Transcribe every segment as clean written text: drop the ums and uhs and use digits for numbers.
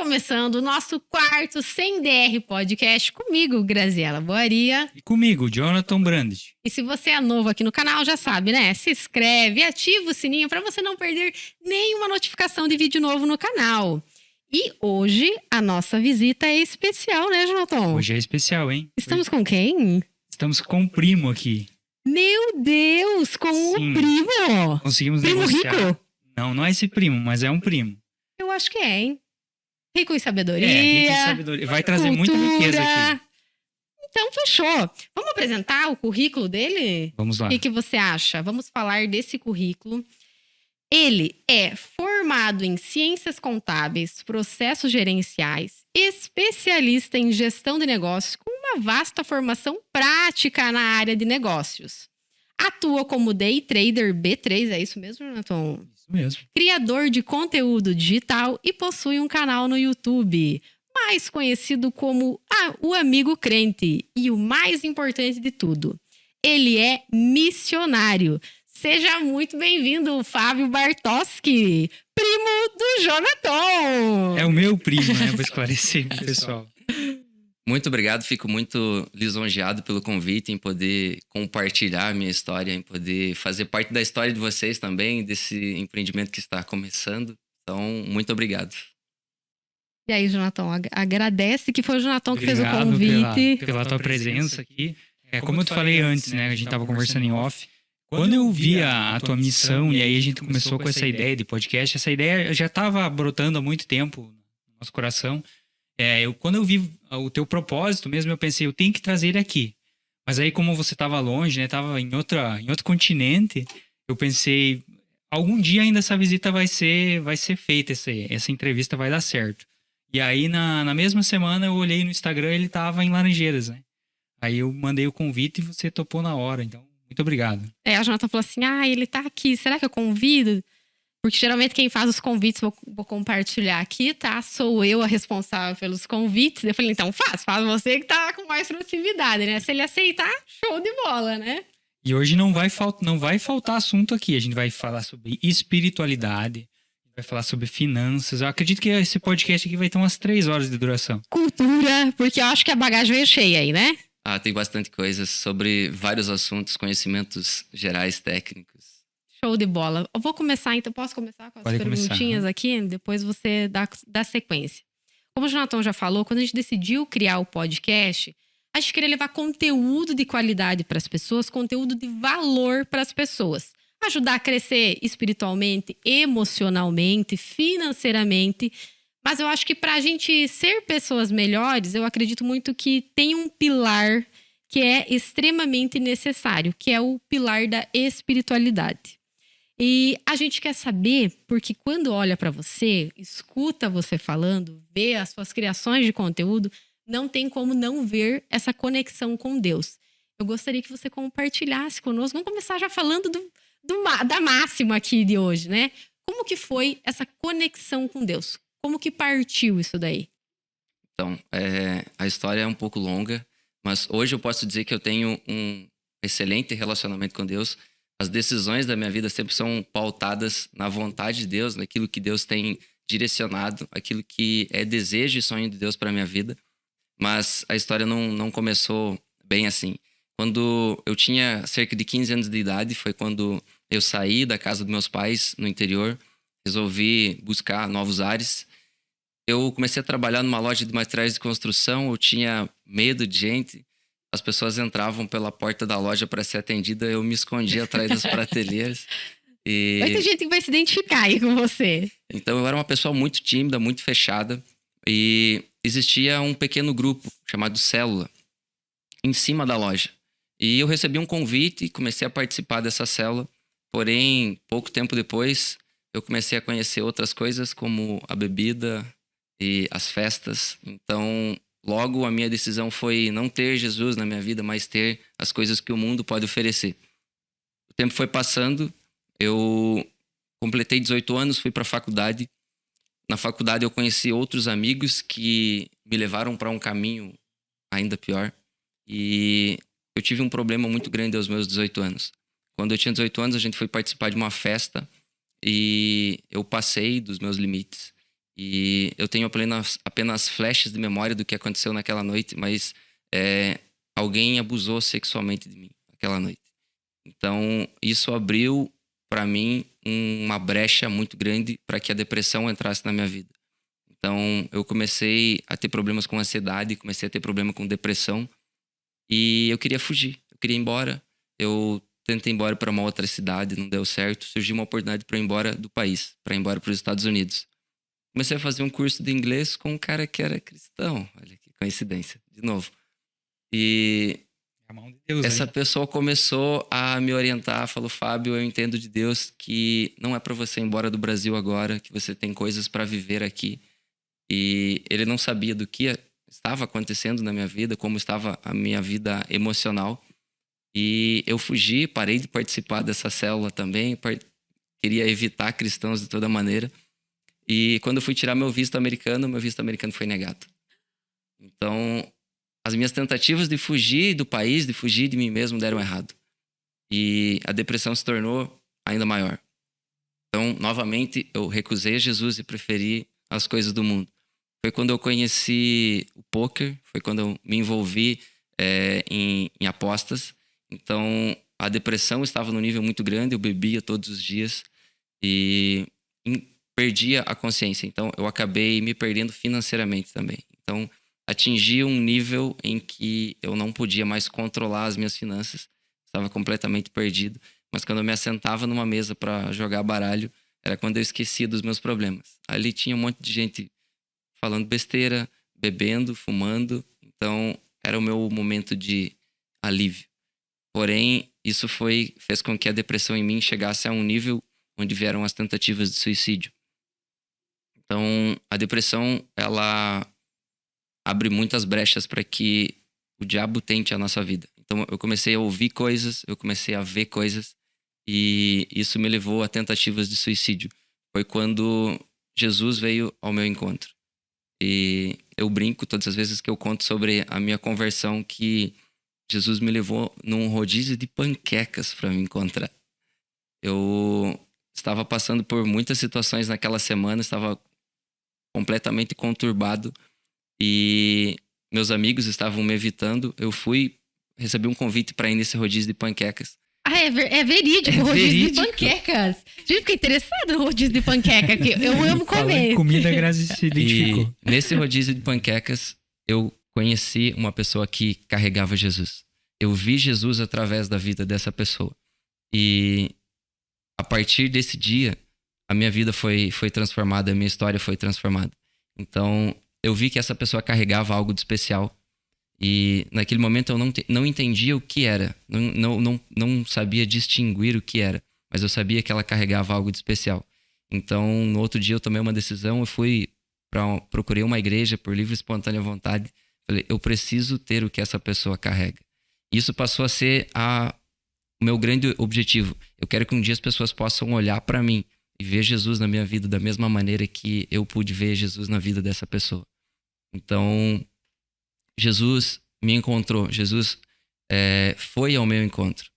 começando o nosso quarto Sem DR Podcast comigo, Graziela Boaria. E comigo, Jonathan Brandt. E se você é novo aqui no canal, já sabe, né? Se inscreve, ativa o sininho para você não perder nenhuma notificação de vídeo novo no canal. E hoje a nossa visita é especial, né, Jonathan? Hoje é especial, hein? Estamos com quem? Estamos com um primo aqui. Meu Deus, com Sim. um primo! Conseguimos Primo negociar. rico? Não é esse primo, mas é um primo. Eu acho que é, hein? Rico em sabedoria. Rico em sabedoria. Vai trazer muita cultura. riqueza aqui. Então, fechou. Vamos apresentar o currículo dele? Vamos lá. O que você acha? Vamos falar desse currículo. Ele é formado em Ciências Contábeis, Processos Gerenciais, especialista em Gestão de Negócios, com uma vasta formação prática na área de negócios. Atua como Day Trader B3, é isso mesmo, Jonathan? Isso mesmo. Criador de conteúdo digital e possui um canal no YouTube, mais conhecido como o Amigo Crente. E o mais importante de tudo, ele é missionário. Seja muito bem-vindo, Fábio Bartoski, primo do Jonathan. É o meu primo, né? Vou esclarecer pro pessoal. Muito obrigado, fico muito lisonjeado pelo convite em poder compartilhar a minha história, em poder fazer parte da história de vocês também, desse empreendimento que está começando. Então, muito obrigado. E aí, Jonathan, agradece que foi o Jonathan que fez o Obrigado convite. pela tua presença aqui. Como eu te falei antes, né? A gente tava conversando em off. Quando eu vi a tua missão e aí a gente começou com essa ideia de podcast, essa ideia já estava brotando há muito tempo no nosso coração. Quando eu vi o teu propósito mesmo, eu pensei, eu tenho que trazer ele aqui. Mas aí como você estava longe, né? Estava em outro continente, eu pensei, algum dia ainda essa visita vai ser feita, essa entrevista vai dar certo. E aí na mesma semana eu olhei no Instagram e ele estava em Laranjeiras, né? Aí eu mandei o convite e você topou na hora, então muito obrigado. A Jonathan falou assim, ele tá aqui, será que eu convido? Porque geralmente quem faz os convites, vou compartilhar aqui, tá? Sou eu a responsável pelos convites. Eu falei, então faz você que tá com mais proximidade, né? Se ele aceitar, show de bola, né? E hoje não vai faltar assunto aqui. A gente vai falar sobre espiritualidade, vai falar sobre finanças. Eu acredito que esse podcast aqui vai ter umas 3 horas de duração. Cultura, porque eu acho que a bagagem veio cheia aí, né? Tem bastante coisa sobre vários assuntos, conhecimentos gerais, técnicos. Show de bola. Eu vou começar, então. Posso começar com as perguntinhas aqui? Depois você dá sequência. Como o Jonathan já falou, quando a gente decidiu criar o podcast, a gente queria levar conteúdo de qualidade para as pessoas, conteúdo de valor para as pessoas. Ajudar a crescer espiritualmente, emocionalmente, financeiramente. Mas eu acho que para a gente ser pessoas melhores, eu acredito muito que tem um pilar que é extremamente necessário, que é o pilar da espiritualidade. E a gente quer saber, porque quando olha para você, escuta você falando, vê as suas criações de conteúdo, não tem como não ver essa conexão com Deus. Eu gostaria que você compartilhasse conosco. Vamos começar já falando da máxima aqui de hoje, né? Como que foi essa conexão com Deus? Como que partiu isso daí? Então, a história é um pouco longa, mas hoje eu posso dizer que eu tenho um excelente relacionamento com Deus. As decisões da minha vida sempre são pautadas na vontade de Deus, naquilo que Deus tem direcionado, aquilo que é desejo e sonho de Deus para a minha vida. Mas a história não começou bem assim. Quando eu tinha cerca de 15 anos de idade, foi quando eu saí da casa dos meus pais no interior, resolvi buscar novos ares. Eu comecei a trabalhar numa loja de materiais de construção, eu tinha medo de gente. As pessoas entravam pela porta da loja para ser atendida, eu me escondia atrás das prateleiras. Vai ter gente que vai se identificar aí com você. Então eu era uma pessoa muito tímida, muito fechada. E existia um pequeno grupo chamado Célula em cima da loja. E eu recebi um convite e comecei a participar dessa célula. Porém, pouco tempo depois, eu comecei a conhecer outras coisas como a bebida e as festas. Então, logo a minha decisão foi não ter Jesus na minha vida, mas ter as coisas que o mundo pode oferecer. O tempo foi passando, eu completei 18 anos, fui para a faculdade. Na faculdade eu conheci outros amigos que me levaram para um caminho ainda pior. E eu tive um problema muito grande aos meus 18 anos. Quando eu tinha 18 anos, a gente foi participar de uma festa e eu passei dos meus limites. E eu tenho apenas flashes de memória do que aconteceu naquela noite, mas alguém abusou sexualmente de mim naquela noite. Então, isso abriu para mim uma brecha muito grande para que a depressão entrasse na minha vida. Então, eu comecei a ter problemas com ansiedade, comecei a ter problema com depressão e eu queria fugir, eu queria ir embora. Eu tentei ir embora para uma outra cidade, não deu certo. Surgiu uma oportunidade para ir embora do país, para ir embora para os Estados Unidos. Comecei a fazer um curso de inglês com um cara que era cristão. Olha que coincidência, de novo. E a mão de Deus, essa pessoa começou a me orientar, falou: Fábio, eu entendo de Deus que não é para você ir embora do Brasil agora, que você tem coisas para viver aqui. E ele não sabia do que estava acontecendo na minha vida, como estava a minha vida emocional. E eu fugi, parei de participar dessa célula também, queria evitar cristãos de toda maneira. E quando eu fui tirar meu visto americano foi negado. Então, as minhas tentativas de fugir do país, de fugir de mim mesmo, deram errado. E a depressão se tornou ainda maior. Então, novamente, eu recusei Jesus e preferi as coisas do mundo. Foi quando eu conheci o poker, foi quando eu me envolvi em apostas. Então, a depressão estava num nível muito grande, eu bebia todos os dias e perdia a consciência. Então, eu acabei me perdendo financeiramente também. Então, atingi um nível em que eu não podia mais controlar as minhas finanças. Estava completamente perdido. Mas quando eu me assentava numa mesa para jogar baralho, era quando eu esquecia dos meus problemas. Ali tinha um monte de gente falando besteira, bebendo, fumando. Então, era o meu momento de alívio. Porém, isso fez com que a depressão em mim chegasse a um nível onde vieram as tentativas de suicídio. Então, a depressão, ela abre muitas brechas para que o diabo tente a nossa vida. Então, eu comecei a ouvir coisas, eu comecei a ver coisas, e isso me levou a tentativas de suicídio. Foi quando Jesus veio ao meu encontro. E eu brinco todas as vezes que eu conto sobre a minha conversão, que Jesus me levou num rodízio de panquecas para me encontrar. Eu estava passando por muitas situações naquela semana, estava completamente conturbado e meus amigos estavam me evitando. Eu recebi um convite para ir nesse rodízio de panquecas. Ah, é verídico, rodízio de panquecas. Gente, fiquei interessado no rodízio de panqueca, que eu amo comer. Comida Grazi se identificou. E nesse rodízio de panquecas, eu conheci uma pessoa que carregava Jesus. Eu vi Jesus através da vida dessa pessoa. E a partir desse dia, a minha vida foi transformada, a minha história foi transformada. Então, eu vi que essa pessoa carregava algo de especial. E naquele momento eu não entendia o que era. Não sabia distinguir o que era. Mas eu sabia que ela carregava algo de especial. Então, no outro dia eu tomei uma decisão. Eu procurei uma igreja por livre e espontânea vontade. Falei, eu preciso ter o que essa pessoa carrega. Isso passou a ser o meu grande objetivo. Eu quero que um dia as pessoas possam olhar para mim e ver Jesus na minha vida da mesma maneira que eu pude ver Jesus na vida dessa pessoa. Então, Jesus me encontrou. Jesus foi ao meu encontro.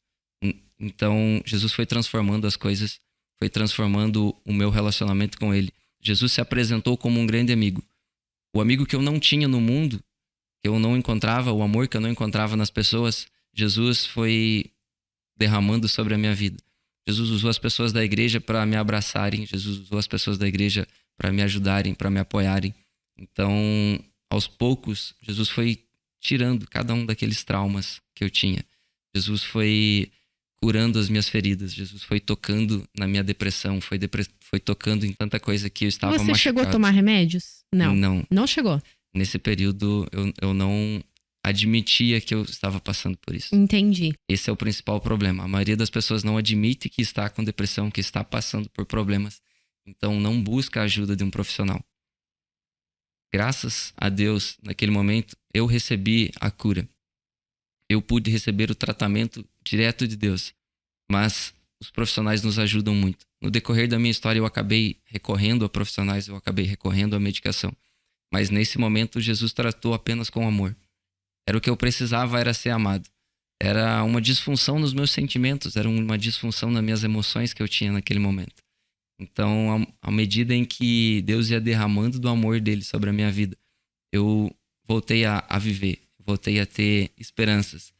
Então, Jesus foi transformando as coisas, foi transformando o meu relacionamento com Ele. Jesus se apresentou como um grande amigo. O amigo que eu não tinha no mundo, que eu não encontrava, o amor que eu não encontrava nas pessoas, Jesus foi derramando sobre a minha vida. Jesus usou as pessoas da igreja para me abraçarem. Jesus usou as pessoas da igreja para me ajudarem, para me apoiarem. Então, aos poucos, Jesus foi tirando cada um daqueles traumas que eu tinha. Jesus foi curando as minhas feridas. Jesus foi tocando na minha depressão. Foi tocando em tanta coisa que eu estava machucado. Você chegou a tomar remédios? Não. Não chegou? Nesse período, eu não admitia que eu estava passando por isso. Entendi. Esse é o principal problema. A maioria das pessoas não admite que está com depressão, que está passando por problemas. Então, não busca a ajuda de um profissional. Graças a Deus, naquele momento, eu recebi a cura. Eu pude receber o tratamento direto de Deus. Mas os profissionais nos ajudam muito. No decorrer da minha história, eu acabei recorrendo a profissionais, eu acabei recorrendo à medicação. Mas nesse momento, Jesus tratou apenas com amor. Era o que eu precisava, era ser amado. Era uma disfunção nos meus sentimentos, era uma disfunção nas minhas emoções que eu tinha naquele momento. Então, à medida em que Deus ia derramando do amor dele sobre a minha vida, eu voltei a viver, voltei a ter esperanças.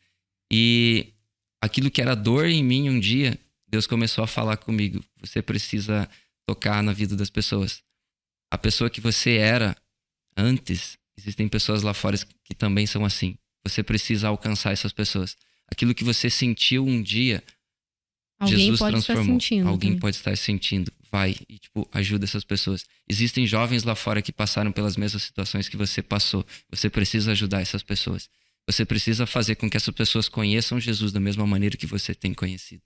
E aquilo que era dor em mim um dia, Deus começou a falar comigo. Você precisa tocar na vida das pessoas. A pessoa que você era antes, existem pessoas lá fora que também são assim. Você precisa alcançar essas pessoas. Aquilo que você sentiu um dia, Jesus transformou. Alguém pode estar sentindo. Vai e, ajuda essas pessoas. Existem jovens lá fora que passaram pelas mesmas situações que você passou. Você precisa ajudar essas pessoas. Você precisa fazer com que essas pessoas conheçam Jesus da mesma maneira que você tem conhecido.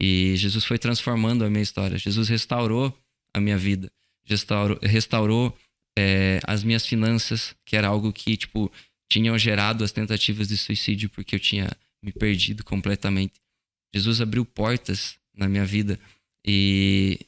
E Jesus foi transformando a minha história. Jesus restaurou a minha vida. Restaurou as minhas finanças, que era algo que, tinham gerado as tentativas de suicídio porque eu tinha me perdido completamente. Jesus abriu portas na minha vida e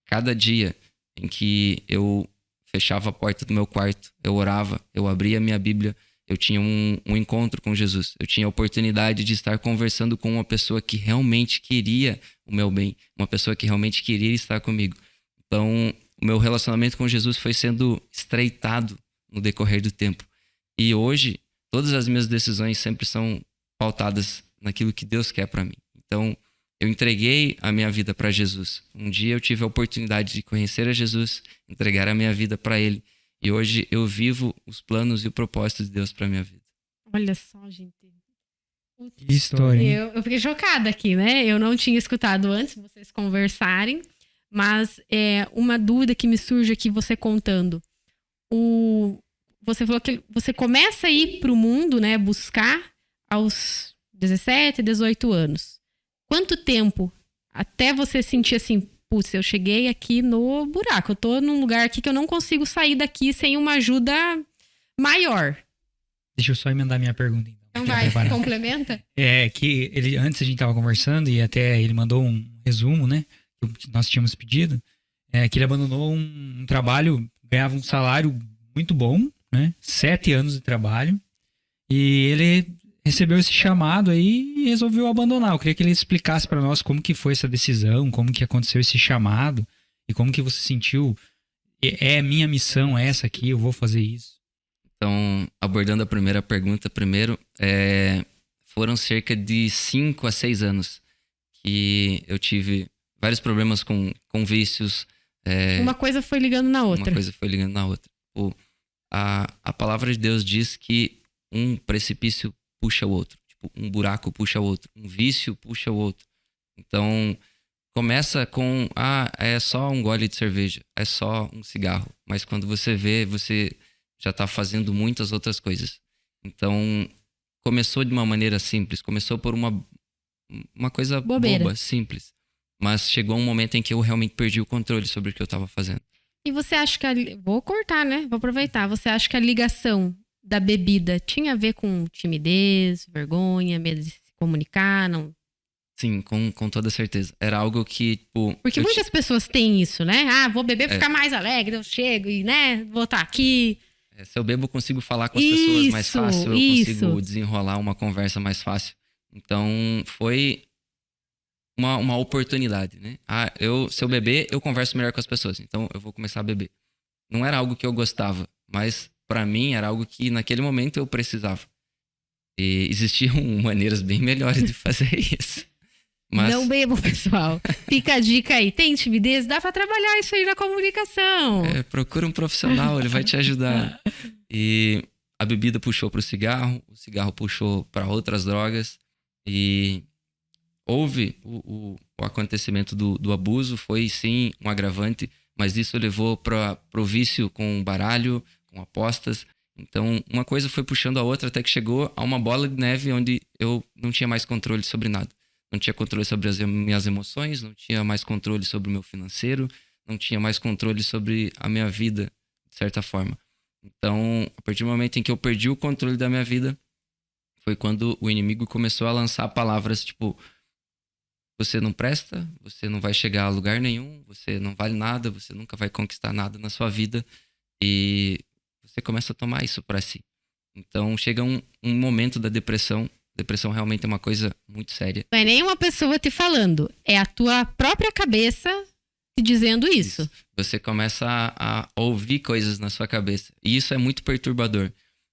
cada dia em que eu fechava a porta do meu quarto, eu orava, eu abria a minha Bíblia, eu tinha um encontro com Jesus. Eu tinha a oportunidade de estar conversando com uma pessoa que realmente queria o meu bem, uma pessoa que realmente queria estar comigo. Então, o meu relacionamento com Jesus foi sendo estreitado no decorrer do tempo. E hoje, todas as minhas decisões sempre são pautadas naquilo que Deus quer para mim. Então, eu entreguei a minha vida para Jesus. Um dia eu tive a oportunidade de conhecer a Jesus, entregar a minha vida para Ele. E hoje eu vivo os planos e o propósito de Deus para minha vida. Olha só, gente. Que história, hein? Eu fiquei chocada aqui, né? Eu não tinha escutado antes vocês conversarem, mas uma dúvida que me surge aqui você contando. Você falou que você começa a ir para o mundo, né? Buscar aos 17, 18 anos. Quanto tempo até você sentir assim, putz, eu cheguei aqui no buraco, eu tô num lugar aqui que eu não consigo sair daqui sem uma ajuda maior? Deixa eu só emendar minha pergunta, então. Então vai, complementa? Que antes a gente tava conversando e até ele mandou um resumo, né? Que nós tínhamos pedido. Que ele abandonou um trabalho, ganhava um salário muito bom, né? 7 anos de trabalho. E ele recebeu esse chamado aí e resolveu abandonar. Eu queria que ele explicasse para nós como que foi essa decisão, como que aconteceu esse chamado e como que você sentiu, minha missão essa aqui, eu vou fazer isso. Então, abordando a primeira pergunta primeiro, foram cerca de 5 a 6 anos que eu tive vários problemas com vícios. Uma coisa foi ligando na outra. Uma coisa foi ligando na outra. A palavra de Deus diz que um precipício puxa o outro. Um buraco puxa o outro. Um vício puxa o outro. Então, começa com, é só um gole de cerveja. É só um cigarro. Mas quando você vê, você já está fazendo muitas outras coisas. Então, começou de uma maneira simples. Começou por uma coisa boba, simples. Mas chegou um momento em que eu realmente perdi o controle sobre o que eu estava fazendo. E você acha que... Vou cortar, né? Vou aproveitar. Você acha que a ligação da bebida tinha a ver com timidez, vergonha, medo de se comunicar? Não? Sim, com toda certeza. Era algo que, Porque muitas pessoas têm isso, né? Vou beber pra ficar mais alegre, eu chego e, né, vou estar aqui. Se eu bebo, eu consigo falar com as pessoas mais fácil, eu consigo desenrolar uma conversa mais fácil. Então, foi uma oportunidade, né? Se eu beber, eu converso melhor com as pessoas. Então, eu vou começar a beber. Não era algo que eu gostava, mas para mim era algo que naquele momento eu precisava. E existiam maneiras bem melhores de fazer isso. Mas... Não bebam, pessoal. Fica a dica aí. Tem timidez? Dá para trabalhar isso aí na comunicação. Procura um profissional, ele vai te ajudar. E a bebida puxou para o cigarro puxou para outras drogas. E houve o acontecimento do abuso, foi sim um agravante, mas isso levou para o vício com baralho, com apostas. Então, uma coisa foi puxando a outra até que chegou a uma bola de neve onde eu não tinha mais controle sobre nada. Não tinha controle sobre as minhas emoções, não tinha mais controle sobre o meu financeiro, não tinha mais controle sobre a minha vida, de certa forma. Então, a partir do momento em que eu perdi o controle da minha vida, foi quando o inimigo começou a lançar palavras tipo: você não presta, você não vai chegar a lugar nenhum, você não vale nada, você nunca vai conquistar nada na sua vida. E você começa a tomar isso para si. Então, chega um momento da depressão. Depressão realmente é uma coisa muito séria. Não é nem uma pessoa te falando, é a tua própria cabeça te dizendo isso. Você começa a ouvir coisas na sua cabeça. E isso é muito perturbador.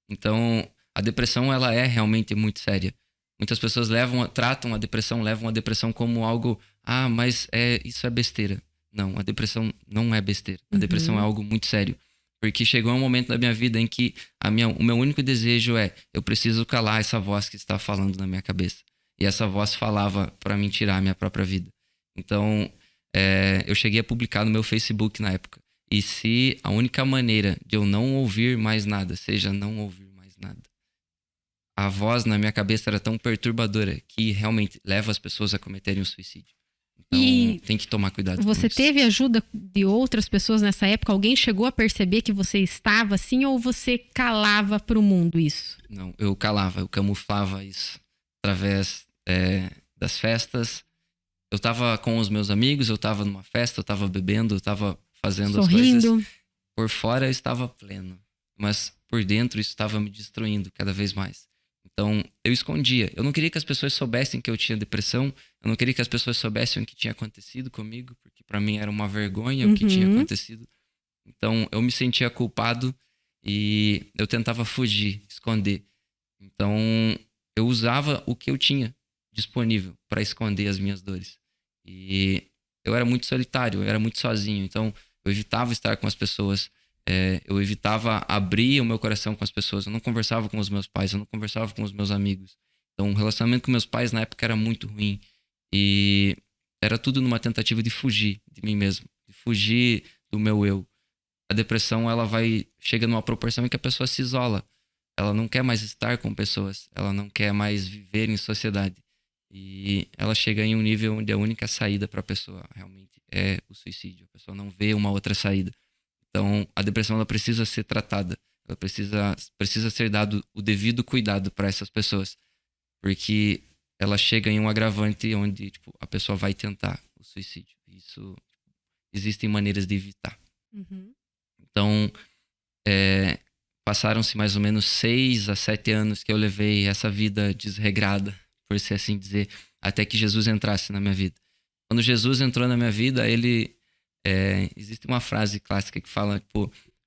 Então, a depressão, ela é realmente muito séria. Muitas pessoas tratam a depressão como algo... mas isso é besteira. Não, a depressão não é besteira. A depressão é algo muito sério. Porque chegou um momento da minha vida em que o meu único desejo eu preciso calar essa voz que está falando na minha cabeça. E essa voz falava para mim tirar a minha própria vida. Então, eu cheguei a publicar no meu Facebook na época. E se a única maneira de eu não ouvir mais nada seja não ouvir mais nada, a voz na minha cabeça era tão perturbadora que realmente leva as pessoas a cometerem o suicídio. Então, tem que tomar cuidado. Você teve ajuda de outras pessoas nessa época? Alguém chegou a perceber que você estava assim ou você calava para o mundo isso? Não, eu calava, eu camuflava isso através das festas. Eu tava com os meus amigos, eu tava numa festa, eu tava bebendo, eu tava fazendo sorrindo. As coisas. Por fora eu estava pleno, mas por dentro isso estava me destruindo cada vez mais. Então, eu escondia. Eu não queria que as pessoas soubessem que eu tinha depressão. Eu não queria que as pessoas soubessem o que tinha acontecido comigo, porque para mim era uma vergonha o que tinha acontecido. Então, eu me sentia culpado e eu tentava fugir, esconder. Então, eu usava o que eu tinha disponível para esconder as minhas dores. E eu era muito solitário, eu era muito sozinho. Então, eu evitava estar com as pessoas. Eu evitava abrir o meu coração com as pessoas. Eu não conversava com os meus pais, eu não conversava com os meus amigos. Então, o relacionamento com meus pais na época era muito ruim. E era tudo numa tentativa de fugir de mim mesmo, de fugir do meu eu. A depressão, ela chega numa proporção em que a pessoa se isola. Ela não quer mais estar com pessoas, ela não quer mais viver em sociedade. E ela chega em um nível onde a única saída para a pessoa realmente é o suicídio. A pessoa não vê uma outra saída. Então, a depressão, ela precisa ser tratada. Ela precisa ser dado o devido cuidado para essas pessoas. Porque ela chega em um agravante onde a pessoa vai tentar o suicídio. Isso, existem maneiras de evitar. Então, passaram-se mais ou menos 6 a 7 anos que eu levei essa vida desregrada, por se assim dizer, até que Jesus entrasse na minha vida. Quando Jesus entrou na minha vida, existe uma frase clássica que fala,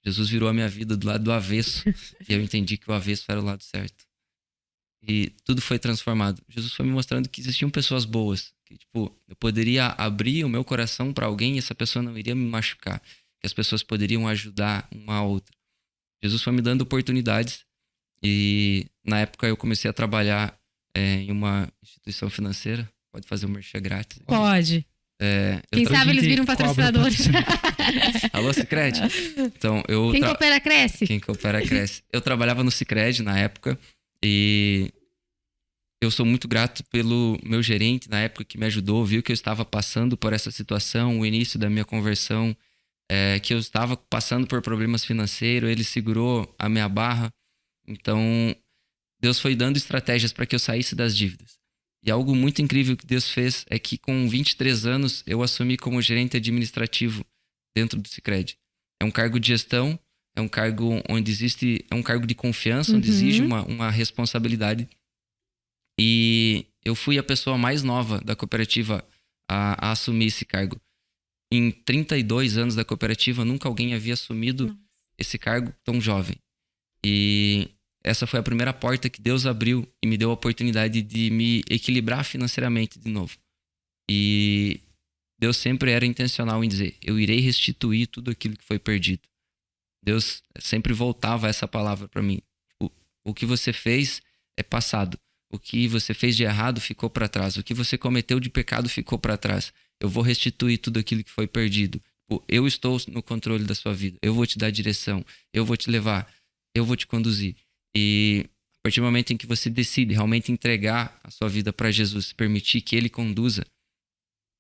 Jesus virou a minha vida do lado do avesso, e eu entendi que o avesso era o lado certo. E tudo foi transformado. Jesus foi me mostrando que existiam pessoas boas, que eu poderia abrir o meu coração para alguém e essa pessoa não iria me machucar, que as pessoas poderiam ajudar uma a outra. Jesus foi me dando oportunidades e na época eu comecei a trabalhar em uma instituição financeira. Pode fazer um merchan grátis? Pode. Quem sabe eles viram patrocinadores. Alô, Sicredi? Então, Quem coopera, cresce. Quem coopera, cresce. Eu trabalhava no Sicredi na época e eu sou muito grato pelo meu gerente na época que me ajudou, viu que eu estava passando por essa situação, o início da minha conversão, que eu estava passando por problemas financeiros, ele segurou a minha barra. Então, Deus foi dando estratégias para que eu saísse das dívidas. E algo muito incrível que Deus fez é que com 23 anos eu assumi como gerente administrativo dentro do Sicredi. É um cargo de gestão, é um cargo onde é um cargo de confiança, onde exige uma responsabilidade. E eu fui a pessoa mais nova da cooperativa a assumir esse cargo. Em 32 anos da cooperativa, nunca alguém havia assumido esse cargo tão jovem. E essa foi a primeira porta que Deus abriu e me deu a oportunidade de me equilibrar financeiramente de novo. E Deus sempre era intencional em dizer, eu irei restituir tudo aquilo que foi perdido. Deus sempre voltava essa palavra para mim. O que você fez é passado. O que você fez de errado ficou para trás. O que você cometeu de pecado ficou para trás. Eu vou restituir tudo aquilo que foi perdido. Eu estou no controle da sua vida. Eu vou te dar direção. Eu vou te levar. Eu vou te conduzir. E a partir do momento em que você decide realmente entregar a sua vida para Jesus, permitir que Ele conduza,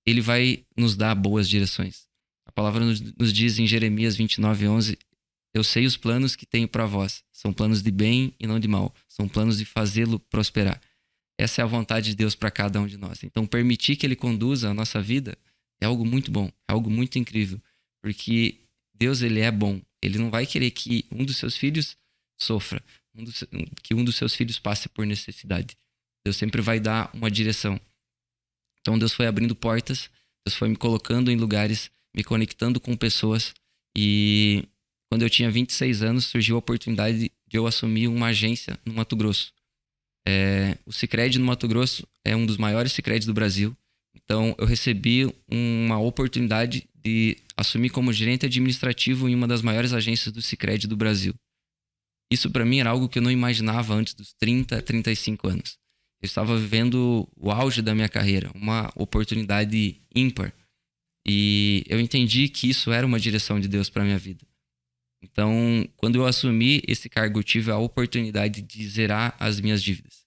Ele vai nos dar boas direções. A palavra nos diz em Jeremias 29:11, eu sei os planos que tenho para vós. São planos de bem e não de mal. São planos de fazê-lo prosperar. Essa é a vontade de Deus para cada um de nós. Então, permitir que Ele conduza a nossa vida é algo muito bom, é algo muito incrível. Porque Deus, Ele é bom. Ele não vai querer que um dos seus filhos sofra, que um dos seus filhos passe por necessidade. Deus sempre vai dar uma direção. Então, Deus foi abrindo portas, Deus foi me colocando em lugares, me conectando com pessoas. E quando eu tinha 26 anos, surgiu a oportunidade de eu assumir uma agência no Mato Grosso. O Sicredi no Mato Grosso é um dos maiores Sicredis do Brasil. Então, eu recebi uma oportunidade de assumir como gerente administrativo em uma das maiores agências do Sicredi do Brasil. Isso, para mim, era algo que eu não imaginava antes dos 30, 35 anos. Eu estava vivendo o auge da minha carreira, uma oportunidade ímpar. E eu entendi que isso era uma direção de Deus para minha vida. Então, quando eu assumi esse cargo, eu tive a oportunidade de zerar as minhas dívidas.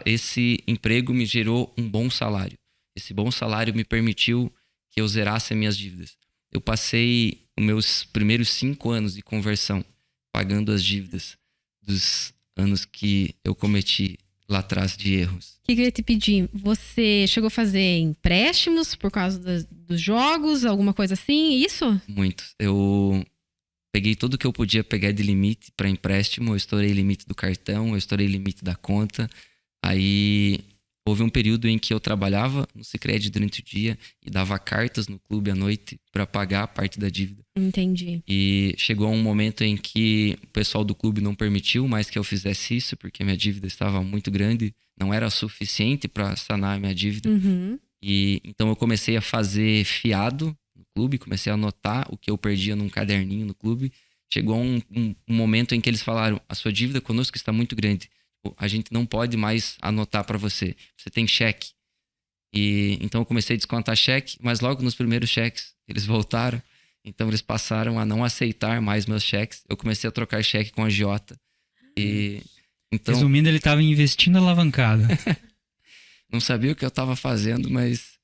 Esse emprego me gerou um bom salário. Esse bom salário me permitiu que eu zerasse as minhas dívidas. Eu passei os meus primeiros 5 anos de conversão pagando as dívidas dos anos que eu cometi lá atrás de erros. O que eu queria te pedir? Você chegou a fazer empréstimos por causa dos jogos, alguma coisa assim? Isso? Muitos. Eu peguei tudo que eu podia pegar de limite para empréstimo. Eu estourei limite do cartão, eu estourei limite da conta. Aí houve um período em que eu trabalhava no Sicredi durante o dia e dava cartas no clube à noite para pagar a parte da dívida. Entendi. E chegou um momento em que o pessoal do clube não permitiu mais que eu fizesse isso, porque a minha dívida estava muito grande, não era suficiente para sanar a minha dívida. Uhum. E então eu comecei a fazer fiado no clube, comecei a anotar o que eu perdia num caderninho no clube. Chegou um momento em que eles falaram: a sua dívida conosco está muito grande. A gente não pode mais anotar para você. Você tem cheque. E então eu comecei a descontar cheque, mas logo nos primeiros cheques eles voltaram. Então eles passaram a não aceitar mais meus cheques. Eu comecei a trocar cheque com a agiota. Então, resumindo, ele estava investindo alavancado. Não sabia o que eu estava fazendo, mas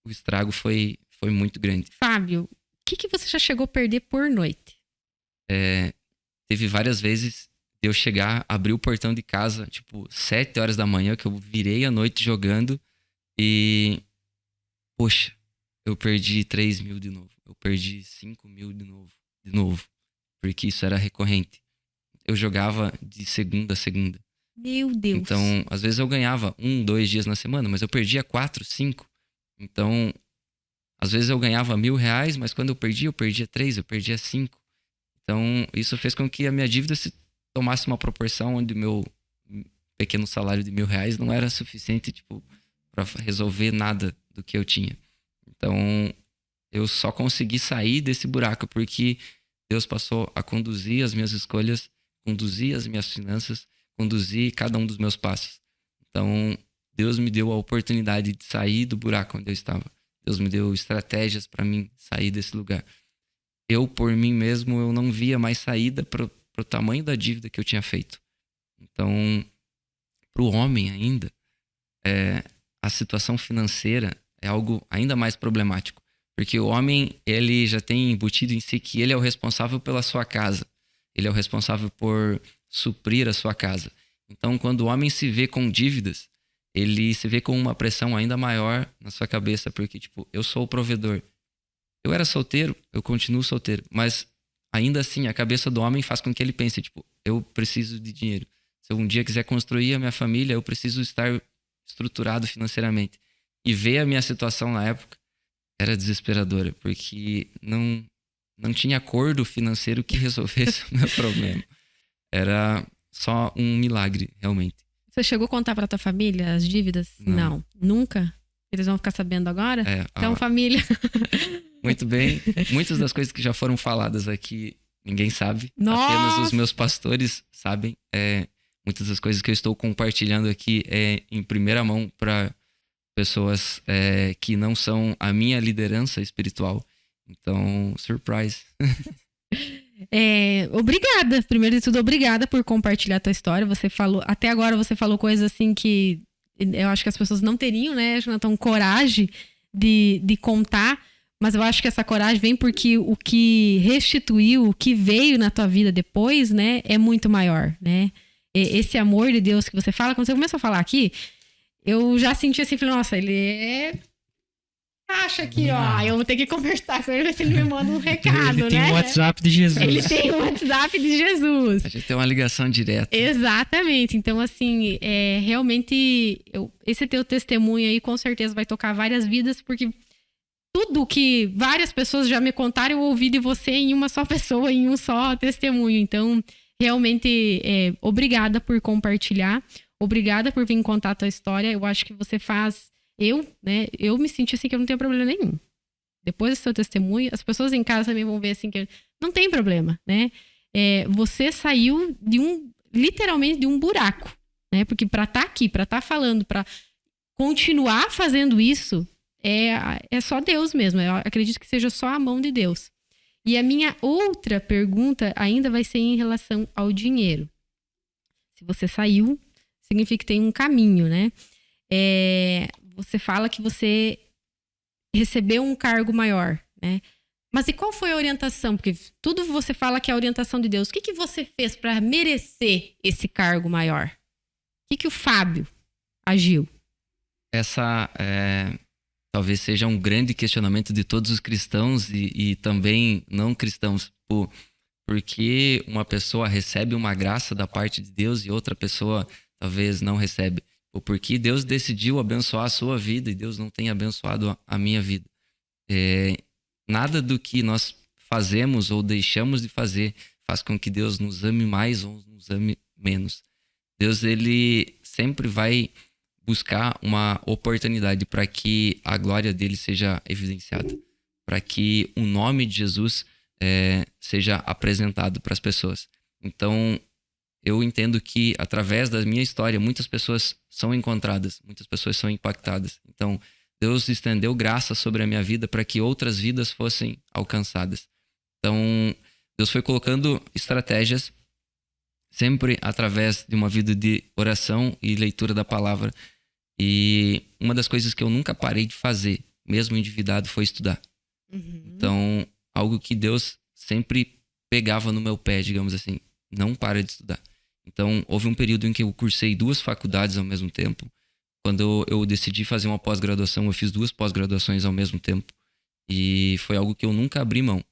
o estrago foi muito grande. Fábio, o que você já chegou a perder por noite? Teve várias vezes de eu chegar, abrir o portão de casa, tipo, 7 horas da manhã, que eu virei a noite jogando e... Poxa, eu perdi 3 mil de novo. Eu perdi 5 mil de novo. Porque isso era recorrente. Eu jogava de segunda a segunda. Meu Deus. Então, às vezes eu ganhava 1, 2 dias na semana, mas eu perdia 4, 5. Então, às vezes eu ganhava R$1.000, mas quando eu perdia 3, eu perdia 5. Então, isso fez com que a minha dívida se tomasse uma proporção onde o meu pequeno salário de R$1.000 não era suficiente, tipo, para resolver nada do que eu tinha. Então, eu só consegui sair desse buraco porque Deus passou a conduzir as minhas escolhas, conduzir as minhas finanças, conduzir cada um dos meus passos. Então, Deus me deu a oportunidade de sair do buraco onde eu estava. Deus me deu estratégias para mim sair desse lugar. Eu, por mim mesmo, eu não via mais saída pro tamanho da dívida que eu tinha feito. Então, pro homem ainda, a situação financeira é algo ainda mais problemático. Porque o homem, ele já tem embutido em si que ele é o responsável pela sua casa. Ele é o responsável por suprir a sua casa. Então, quando o homem se vê com dívidas, ele se vê com uma pressão ainda maior na sua cabeça. Porque, tipo, eu sou o provedor. Eu era solteiro, eu continuo solteiro. Mas, ainda assim, a cabeça do homem faz com que ele pense, tipo, eu preciso de dinheiro. Se eu um dia quiser construir a minha família, eu preciso estar estruturado financeiramente. E ver a minha situação na época era desesperadora, porque não tinha acordo financeiro que resolvesse o meu problema. Era só um milagre, realmente. Você chegou a contar pra tua família as dívidas? Não. Nunca? Eles vão ficar sabendo agora? Então, família... Muito bem. Muitas das coisas que já foram faladas aqui, ninguém sabe. Nossa! Apenas os meus pastores sabem. Muitas das coisas que eu estou compartilhando aqui é em primeira mão para pessoas que não são a minha liderança espiritual. Então, surprise. Obrigada. Primeiro de tudo, obrigada por compartilhar a tua história. Você falou, até agora você falou coisas assim que eu acho que as pessoas não teriam, né, Jonathan, coragem de contar. Mas eu acho que essa coragem vem porque o que restituiu, o que veio na tua vida depois, né, é muito maior, né? Esse amor de Deus que você fala, quando você começou a falar aqui, eu já senti assim, falei, nossa, ele acha aqui, ó, eu vou ter que conversar com ele, ver se ele me manda um recado, ele tem o WhatsApp de Jesus. Ele tem o WhatsApp de Jesus. A gente tem uma ligação direta. Exatamente. Então, assim, realmente, esse teu testemunho aí, com certeza vai tocar várias vidas, porque tudo que várias pessoas já me contaram, eu ouvi de você em uma só pessoa, em um só testemunho. Então, realmente, obrigada por compartilhar. Obrigada por vir contar a tua história. Eu acho que você faz... Eu me senti assim que eu não tenho problema nenhum. Depois do seu testemunho, as pessoas em casa também vão ver assim que não tem problema, né? Você saiu literalmente de um buraco, né? Porque para estar aqui, para estar falando, para continuar fazendo isso, é só Deus mesmo. Eu acredito que seja só a mão de Deus. E a minha outra pergunta ainda vai ser em relação ao dinheiro. Se você saiu, significa que tem um caminho, né? Você fala que você recebeu um cargo maior, né? Mas e qual foi a orientação? Porque tudo você fala que é a orientação de Deus. O que você fez para merecer esse cargo maior? O que o Fábio agiu? Essa talvez seja um grande questionamento de todos os cristãos e também não cristãos. Porque uma pessoa recebe uma graça da parte de Deus e outra pessoa talvez não recebe. Ou porque Deus decidiu abençoar a sua vida e Deus não tem abençoado a minha vida. Nada do que nós fazemos ou deixamos de fazer faz com que Deus nos ame mais ou nos ame menos. Deus, ele sempre vai buscar uma oportunidade para que a glória dele seja evidenciada, para que o nome de Jesus seja apresentado para as pessoas. Então, eu entendo que através da minha história, muitas pessoas são encontradas, muitas pessoas são impactadas. Então, Deus estendeu graça sobre a minha vida para que outras vidas fossem alcançadas. Então, Deus foi colocando estratégias sempre através de uma vida de oração e leitura da palavra. E uma das coisas que eu nunca parei de fazer, mesmo endividado, foi estudar. Então, algo que Deus sempre pegava no meu pé, digamos assim, não para de estudar. Então, houve um período em que eu cursei 2 faculdades ao mesmo tempo. Quando eu decidi fazer uma pós-graduação, eu fiz 2 pós-graduações ao mesmo tempo. E foi algo que eu nunca abri mão,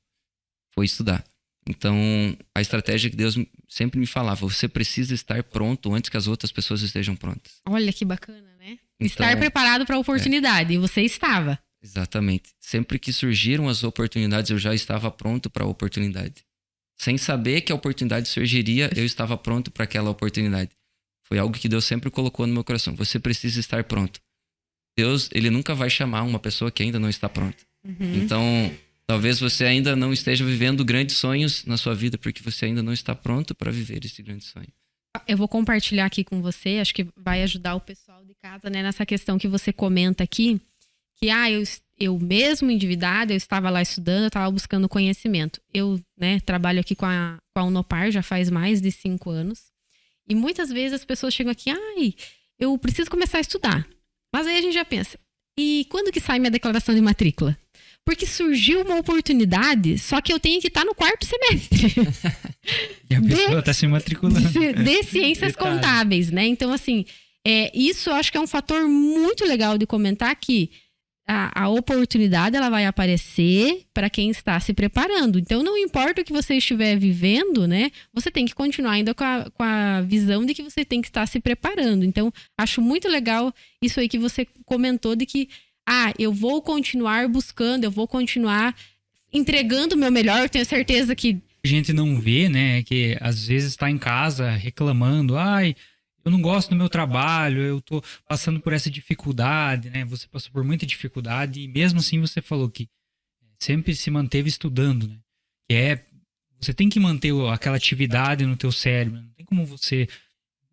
foi estudar. Então, a estratégia que Deus sempre me falava, você precisa estar pronto antes que as outras pessoas estejam prontas. Olha que bacana, né? Então, estar preparado para a oportunidade, e você estava. Exatamente. Sempre que surgiram as oportunidades, eu já estava pronto para a oportunidade. Sem saber que a oportunidade surgiria, eu estava pronto para aquela oportunidade. Foi algo que Deus sempre colocou no meu coração. Você precisa estar pronto. Deus, ele nunca vai chamar uma pessoa que ainda não está pronta. Então, talvez você ainda não esteja vivendo grandes sonhos na sua vida, porque você ainda não está pronto para viver esse grande sonho. Eu vou compartilhar aqui com você, acho que vai ajudar o pessoal de casa, né, nessa questão que você comenta aqui, que eu mesmo endividada, eu estava lá estudando, eu estava buscando conhecimento. Eu, né, trabalho aqui com a Unopar já faz mais de 5 anos. E muitas vezes as pessoas chegam aqui, eu preciso começar a estudar. Mas aí a gente já pensa, e quando que sai minha declaração de matrícula? Porque surgiu uma oportunidade, só que eu tenho que estar no 4º semestre. E a pessoa está se matriculando. De ciências contábeis, né? Então, assim, isso eu acho que é um fator muito legal de comentar, que a oportunidade ela vai aparecer para quem está se preparando. Então, não importa o que você estiver vivendo, né? Você tem que continuar ainda com a visão de que você tem que estar se preparando. Então, acho muito legal isso aí que você comentou, de que eu vou continuar buscando, eu vou continuar entregando o meu melhor. Eu tenho certeza que a gente não vê, né? Que às vezes está em casa reclamando, eu não gosto do meu trabalho, eu tô passando por essa dificuldade, né? Você passou por muita dificuldade e mesmo assim você falou que sempre se manteve estudando, né? Que você tem que manter aquela atividade no teu cérebro, não tem como você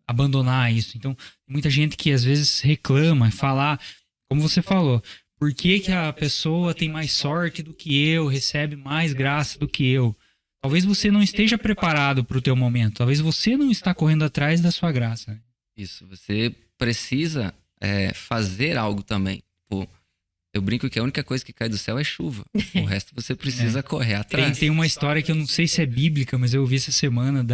abandonar isso. Então, muita gente que às vezes reclama, fala, como você falou, por que a pessoa tem mais sorte do que eu, recebe mais graça do que eu? Talvez você não esteja preparado para o teu momento. Talvez você não está correndo atrás da sua graça. Isso, você precisa fazer algo também. Eu brinco que a única coisa que cai do céu é chuva. O resto você precisa correr atrás. Tem uma história que eu não sei se é bíblica, mas eu ouvi essa semana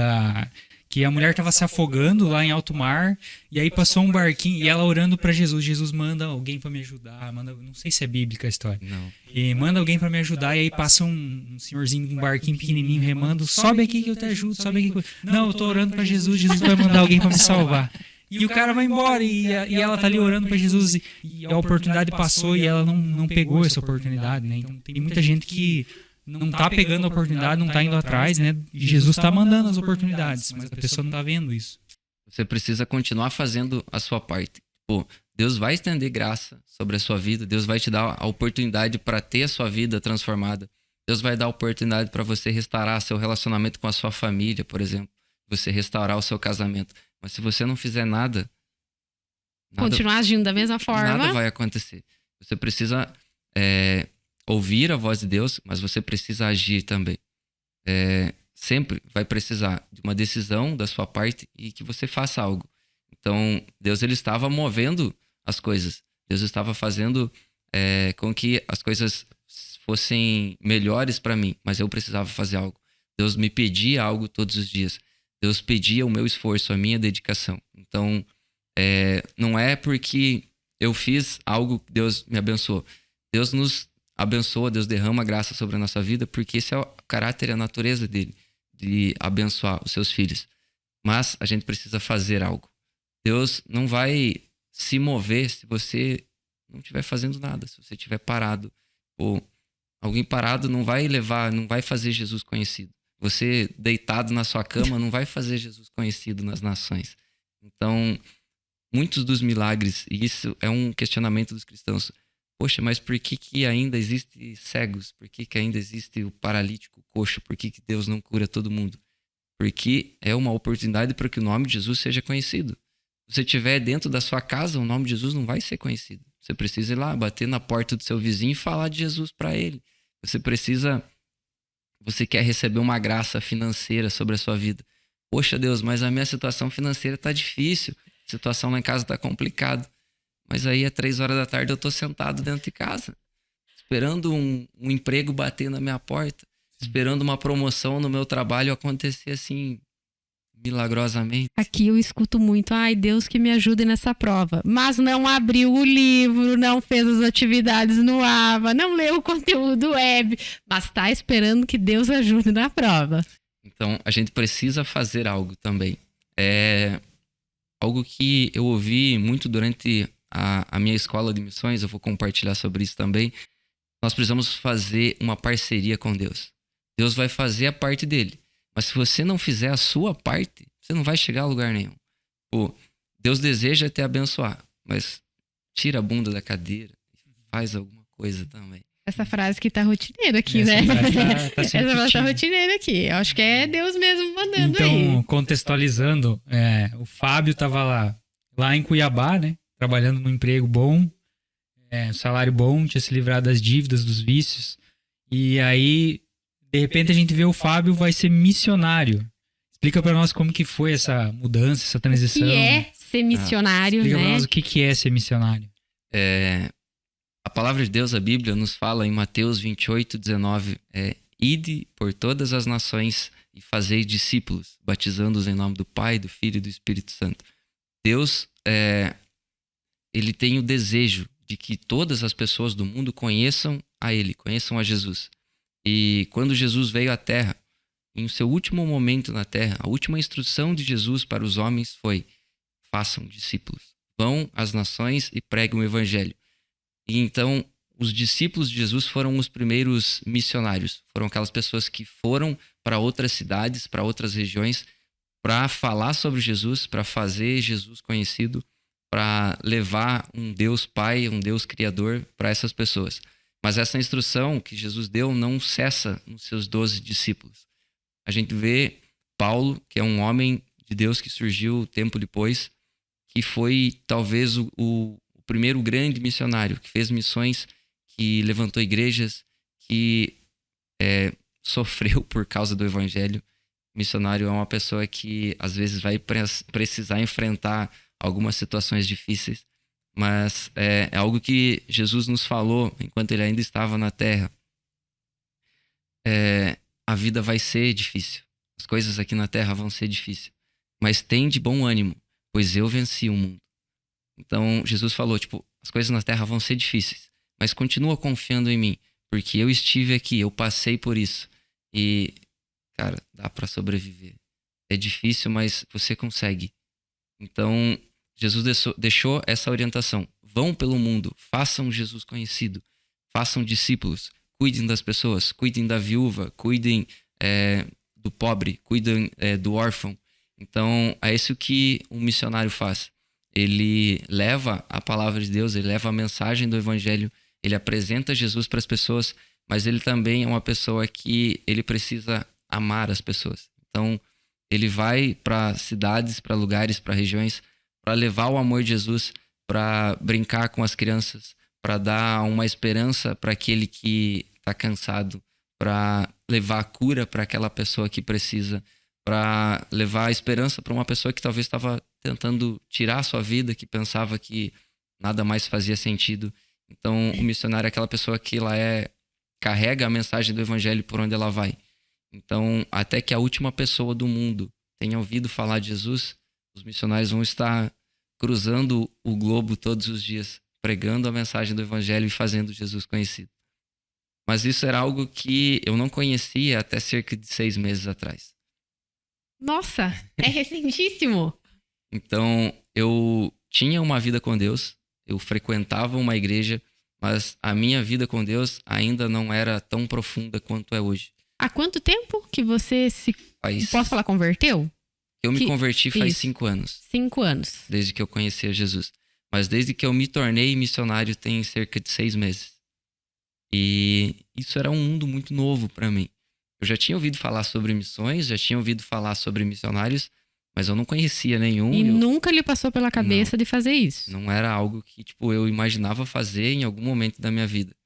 que a mulher estava se afogando lá em alto mar, e aí passou um barquinho, e ela orando para Jesus. Jesus manda alguém para me ajudar, não sei se é bíblica a história. Não. E manda alguém para me ajudar, e aí passa um senhorzinho com um barquinho pequenininho remando, sobe aqui que eu te ajudo, sobe aqui. Não, eu tô orando para Jesus, Jesus vai mandar alguém para me salvar. E o cara vai embora e ela tá ali orando para Jesus e a oportunidade passou e ela não pegou essa oportunidade, né? Então tem muita gente que não tá pegando a oportunidade, não tá indo atrás, né? E Jesus tá mandando as oportunidades, mas a pessoa não tá vendo isso. Você precisa continuar fazendo a sua parte. Pô, Deus vai estender graça sobre a sua vida, Deus vai te dar a oportunidade para ter a sua vida transformada. Deus vai dar a oportunidade para você restaurar seu relacionamento com a sua família, por exemplo. Você restaurar o seu casamento. Mas se você não fizer nada... continuar agindo da mesma forma... nada vai acontecer. Você precisa ouvir a voz de Deus, mas você precisa agir também. Sempre vai precisar de uma decisão da sua parte e que você faça algo. Então, Deus ele estava movendo as coisas. Deus estava fazendo com que as coisas fossem melhores para mim, mas eu precisava fazer algo. Deus me pedia algo todos os dias. Deus pedia o meu esforço, a minha dedicação. Então, não é porque eu fiz algo que Deus me abençoou. Deus nos abençoa, Deus derrama graça sobre a nossa vida, porque esse é o caráter e a natureza dele, de abençoar os seus filhos. Mas a gente precisa fazer algo. Deus não vai se mover se você não estiver fazendo nada, se você estiver parado. Ou alguém parado não vai fazer Jesus conhecido. Você deitado na sua cama não vai fazer Jesus conhecido nas nações. Então, muitos dos milagres, e isso é um questionamento dos cristãos, poxa, mas por que ainda existe cegos? Por que ainda existe o paralítico, o coxo? Por que Deus não cura todo mundo? Porque é uma oportunidade para que o nome de Jesus seja conhecido. Se você estiver dentro da sua casa, o nome de Jesus não vai ser conhecido. Você precisa ir lá, bater na porta do seu vizinho e falar de Jesus para ele. Você quer receber uma graça financeira sobre a sua vida. Poxa, Deus, mas a minha situação financeira está difícil. A situação lá em casa está complicada. Mas aí, às 3 horas da tarde, eu estou sentado dentro de casa, esperando um emprego bater na minha porta, esperando uma promoção no meu trabalho acontecer assim, milagrosamente. Aqui eu escuto muito, ai, Deus que me ajude nessa prova. Mas não abriu o livro, não fez as atividades no AVA, não leu o conteúdo web, mas está esperando que Deus ajude na prova. Então, a gente precisa fazer algo também. É algo que eu ouvi muito durante a minha escola de missões, eu vou compartilhar sobre isso também. Nós precisamos fazer uma parceria com Deus. Deus vai fazer a parte dele. Mas se você não fizer a sua parte, você não vai chegar a lugar nenhum. Pô, Deus deseja te abençoar, mas tira a bunda da cadeira e faz alguma coisa também. Essa frase que tá rotineira aqui, né? Essa frase tá rotineira aqui. Eu acho que é Deus mesmo mandando então, aí. Então, contextualizando, o Fábio tava lá em Cuiabá, né? Trabalhando num emprego bom, salário bom, tinha se livrado das dívidas, dos vícios. E aí, de repente, a gente vê o Fábio vai ser missionário. Explica pra nós como que foi essa mudança, essa transição. O que é ser missionário, Explica né? pra nós o que é ser missionário. A palavra de Deus, a Bíblia, nos fala em Mateus 28:19, ide por todas as nações e fazei discípulos, batizando-os em nome do Pai, do Filho e do Espírito Santo. Deus, ele tem o desejo de que todas as pessoas do mundo conheçam a ele, conheçam a Jesus. E quando Jesus veio à Terra, em seu último momento na Terra, a última instrução de Jesus para os homens foi: façam discípulos, vão às nações e preguem o evangelho. E então, os discípulos de Jesus foram os primeiros missionários. Foram aquelas pessoas que foram para outras cidades, para outras regiões, para falar sobre Jesus, para fazer Jesus conhecido, para levar um Deus Pai, um Deus Criador para essas pessoas. Mas essa instrução que Jesus deu não cessa nos seus 12 discípulos. A gente vê Paulo, que é um homem de Deus que surgiu tempo depois, que foi talvez o primeiro grande missionário, que fez missões, que levantou igrejas, que sofreu por causa do evangelho. Missionário é uma pessoa que às vezes vai precisar enfrentar algumas situações difíceis, mas é algo que Jesus nos falou enquanto ele ainda estava na terra. A vida vai ser difícil, as coisas aqui na terra vão ser difíceis, mas tem de bom ânimo, pois eu venci o mundo. Então Jesus falou, as coisas na terra vão ser difíceis, mas continua confiando em mim, porque eu estive aqui, eu passei por isso e, cara, dá para sobreviver. É difícil, mas você consegue. Então, Jesus deixou essa orientação. Vão pelo mundo, façam Jesus conhecido, façam discípulos, cuidem das pessoas, cuidem da viúva, cuidem do pobre, cuidem do órfão. Então, é isso que um missionário faz. Ele leva a palavra de Deus, ele leva a mensagem do evangelho, ele apresenta Jesus para as pessoas, mas ele também é uma pessoa que ele precisa amar as pessoas. Então, ele vai para cidades, para lugares, para regiões, para levar o amor de Jesus, para brincar com as crianças, para dar uma esperança para aquele que está cansado, para levar a cura para aquela pessoa que precisa, para levar a esperança para uma pessoa que talvez estava tentando tirar a sua vida, que pensava que nada mais fazia sentido. Então, o missionário é aquela pessoa que carrega a mensagem do evangelho por onde ela vai. Então, até que a última pessoa do mundo tenha ouvido falar de Jesus, os missionários vão estar cruzando o globo todos os dias, pregando a mensagem do evangelho e fazendo Jesus conhecido. Mas isso era algo que eu não conhecia até cerca de 6 meses atrás. Nossa, é recentíssimo. Então, eu tinha uma vida com Deus, eu frequentava uma igreja, mas a minha vida com Deus ainda não era tão profunda quanto é hoje. Há quanto tempo que você posso falar, converteu? Eu me converti faz isso. 5 anos. 5 anos. Desde que eu conheci a Jesus. Mas desde que eu me tornei missionário tem cerca de 6 meses. E isso era um mundo muito novo para mim. Eu já tinha ouvido falar sobre missões, já tinha ouvido falar sobre missionários, mas eu não conhecia nenhum. E nunca lhe passou pela cabeça de fazer isso? Não era algo que eu imaginava fazer em algum momento da minha vida.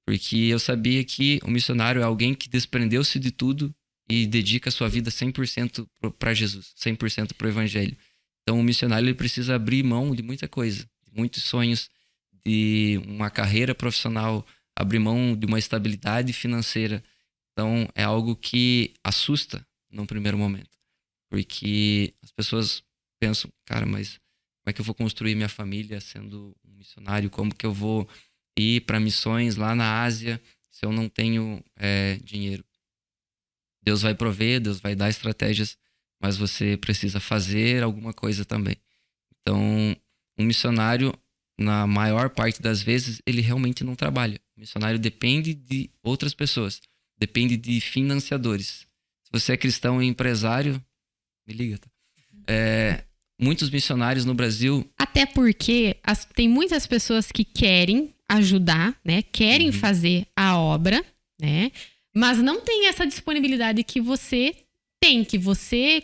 Porque eu sabia que o missionário é alguém que desprendeu-se de tudo e dedica a sua vida 100% para Jesus, 100% para o evangelho. Então, o missionário ele precisa abrir mão de muita coisa, de muitos sonhos, de uma carreira profissional, abrir mão de uma estabilidade financeira. Então, é algo que assusta num primeiro momento. Porque as pessoas pensam, cara, mas como é que eu vou construir minha família sendo um missionário? Como que eu vou ir para missões lá na Ásia se eu não tenho dinheiro? Deus vai prover, Deus vai dar estratégias, mas você precisa fazer alguma coisa também. Então, um missionário, na maior parte das vezes, ele realmente não trabalha. O missionário depende de outras pessoas, depende de financiadores. Se você é cristão e empresário, me liga, tá? Muitos missionários no Brasil... Até porque tem muitas pessoas que querem ajudar, né? Querem fazer a obra, né? Mas não tem essa disponibilidade que você tem, que você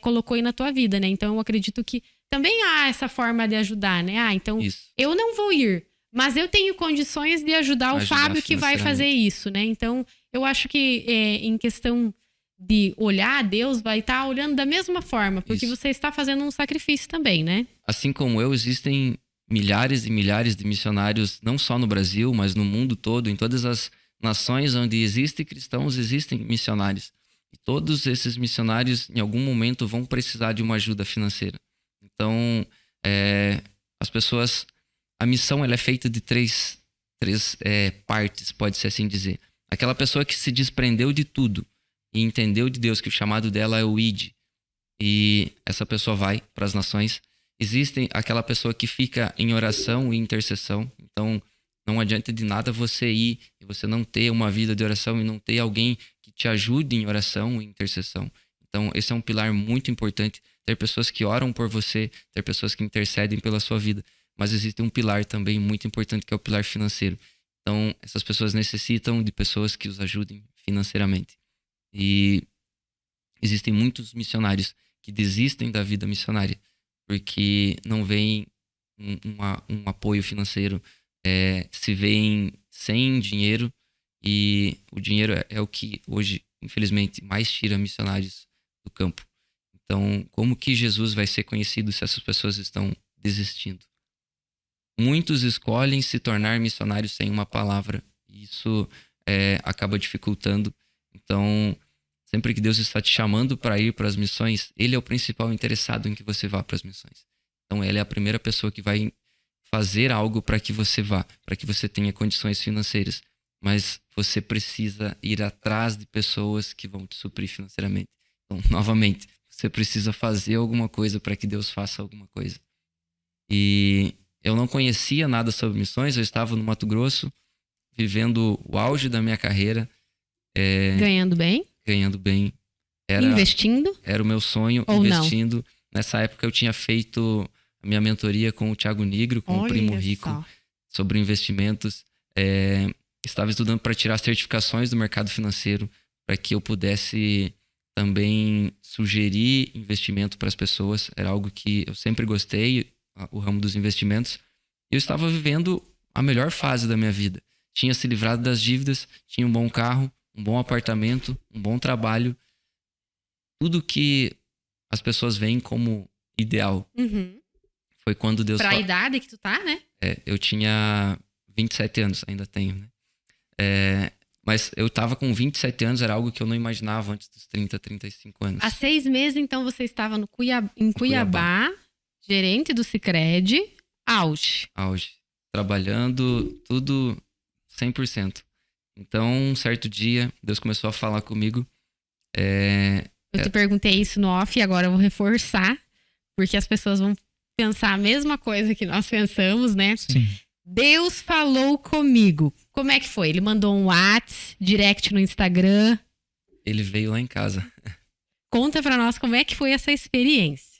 colocou aí na tua vida, né? Então, eu acredito que também há essa forma de ajudar, né? Então, eu não vou ir, mas eu tenho condições de ajudar o Fábio que vai fazer isso, né? Então, eu acho que em questão de olhar, Deus vai estar olhando da mesma forma, porque você está fazendo um sacrifício também, né? Assim como eu, existem milhares e milhares de missionários, não só no Brasil, mas no mundo todo, em todas as nações onde existem cristãos, existem missionários. E todos esses missionários, em algum momento, vão precisar de uma ajuda financeira. Então, as pessoas... A missão ela é feita de três partes, pode-se assim dizer. Aquela pessoa que se desprendeu de tudo e entendeu de Deus que o chamado dela é o ID. E essa pessoa vai para as nações. Existe aquela pessoa que fica em oração e intercessão. Então, não adianta de nada você ir e você não ter uma vida de oração e não ter alguém que te ajude em oração e intercessão. Então, esse é um pilar muito importante. Ter pessoas que oram por você, ter pessoas que intercedem pela sua vida. Mas existe um pilar também muito importante, que é o pilar financeiro. Então, essas pessoas necessitam de pessoas que os ajudem financeiramente. E existem muitos missionários que desistem da vida missionária porque não veem um apoio financeiro, se veem sem dinheiro, e o dinheiro é o que hoje, infelizmente, mais tira missionários do campo. Então, como que Jesus vai ser conhecido se essas pessoas estão desistindo? Muitos escolhem se tornar missionários sem uma palavra. Isso acaba dificultando. Então, sempre que Deus está te chamando para ir para as missões, Ele é o principal interessado em que você vá para as missões. Então, Ele é a primeira pessoa que vai fazer algo para que você vá, para que você tenha condições financeiras. Mas você precisa ir atrás de pessoas que vão te suprir financeiramente. Então, novamente, você precisa fazer alguma coisa para que Deus faça alguma coisa. E eu não conhecia nada sobre missões, eu estava no Mato Grosso, vivendo o auge da minha carreira. Ganhando bem? Ganhando bem. Investindo? Era o meu sonho, ou investindo. Não? Nessa época eu tinha feito a minha mentoria com o Thiago Nigro, com o Primo Rico, sobre investimentos. Estava estudando para tirar certificações do mercado financeiro, para que eu pudesse também sugerir investimento para as pessoas. Era algo que eu sempre gostei, o ramo dos investimentos. Eu estava vivendo a melhor fase da minha vida. Tinha se livrado das dívidas, tinha um bom carro, um bom apartamento, um bom trabalho. Tudo que as pessoas veem como ideal. Uhum. Foi quando Deus... Pra a idade que tu tá, né? Eu tinha 27 anos, ainda tenho, né? Mas eu tava com 27 anos, era algo que eu não imaginava antes dos 30, 35 anos. Há 6 meses, então, você estava em Cuiabá, gerente do Sicredi, auge. Trabalhando tudo 100%. Então, um certo dia, Deus começou a falar comigo. Eu te perguntei isso no off e agora eu vou reforçar, porque as pessoas vão pensar a mesma coisa que nós pensamos, né? Sim. Deus falou comigo. Como é que foi? Ele mandou um WhatsApp, direct no Instagram? Ele veio lá em casa. Conta pra nós como é que foi essa experiência.